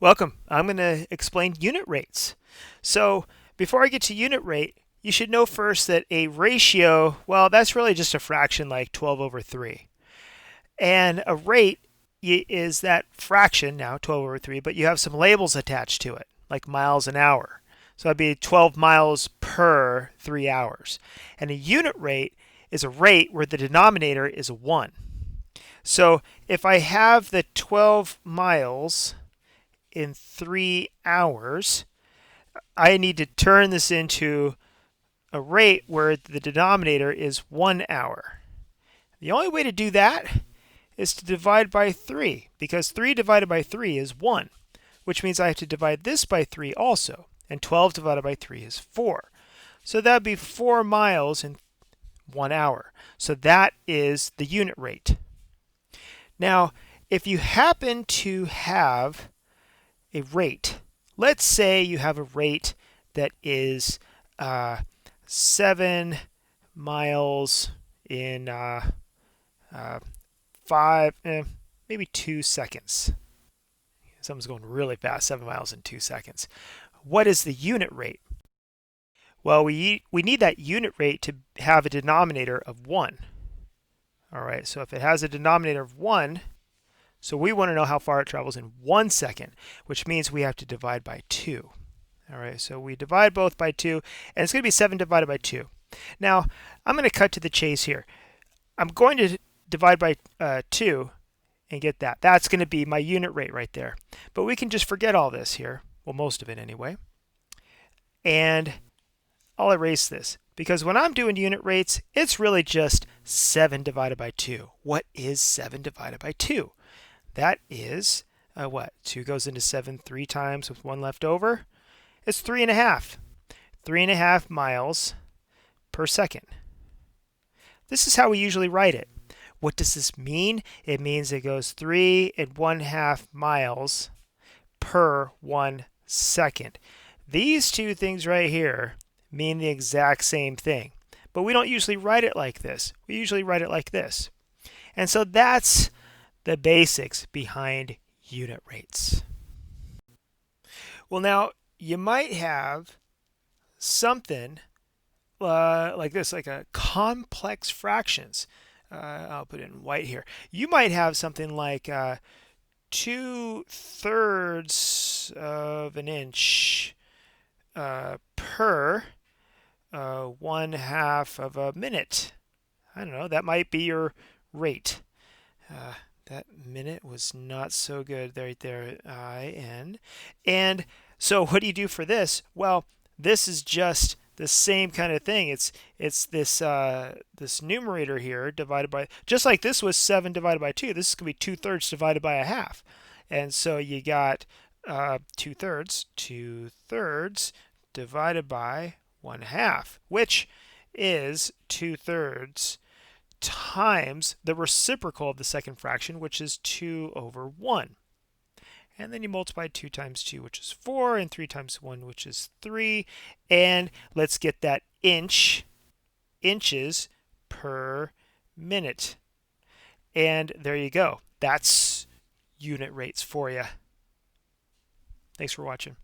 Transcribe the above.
Welcome. I'm going to explain unit rates. So before I get to unit rate, you should know first that a ratio, well, that's really just a fraction like 12 over 3. And a rate is that fraction, now 12 over 3, but you have some labels attached to it, like miles an hour. So that'd be 12 miles per 3 hours. And a unit rate is a rate where the denominator is a 1. So if I have the 12 miles in 3 hours, I need to turn this into a rate where the denominator is 1 hour. The only way to do that is to divide by 3, because 3 divided by 3 is 1, which means I have to divide this by 3 also, and 12 divided by 3 is 4. So that would be 4 miles in 1 hour. So that is the unit rate. Now, if you happen to have a rate, let's say you have a rate that is 7 miles in 5, maybe 2 seconds. Someone's going really fast, 7 miles in 2 seconds. What is the unit rate? Well, we need that unit rate to have a denominator of 1. All right, so if it has a denominator of 1, so we want to know how far it travels in 1 second, which means we have to divide by 2. All right, so we divide both by 2, and it's going to be 7 divided by 2. Now, I'm going to cut to the chase here. I'm going to divide by 2 and get that. That's going to be my unit rate right there. But we can just forget all this here. Well, most of it anyway. And I'll erase this, because when I'm doing unit rates, it's really just 7 divided by 2. What is 7 divided by 2? That is, what? 2 goes into 7 3 times with 1 left over. It's 3.5. 3.5 miles per second. This is how we usually write it. What does this mean? It means it goes 3.5 miles per 1 second. These two things right here mean the exact same thing, but we don't usually write it like this. We usually write it like this. And so that's the basics behind unit rates. Well, now you might have something like this, like a complex fractions. I'll put it in white here. You might have something like 2/3 of an inch per 1/2 of a minute. I don't know, that might be your rate. That minute was not so good right there, IN. And so what do you do for this? Well, this is just the same kind of thing. It's this this numerator here divided by, just like this was 7 divided by 2, this is going to be 2/3 divided by 1/2. And so you got 2/3 divided by 1/2, which is 2/3 times the reciprocal of the second fraction, which is 2 over 1. And then you multiply 2 times 2, which is 4, and 3 times 1, which is 3. And let's get that inches per minute. And there you go. That's unit rates for you. Thanks for watching.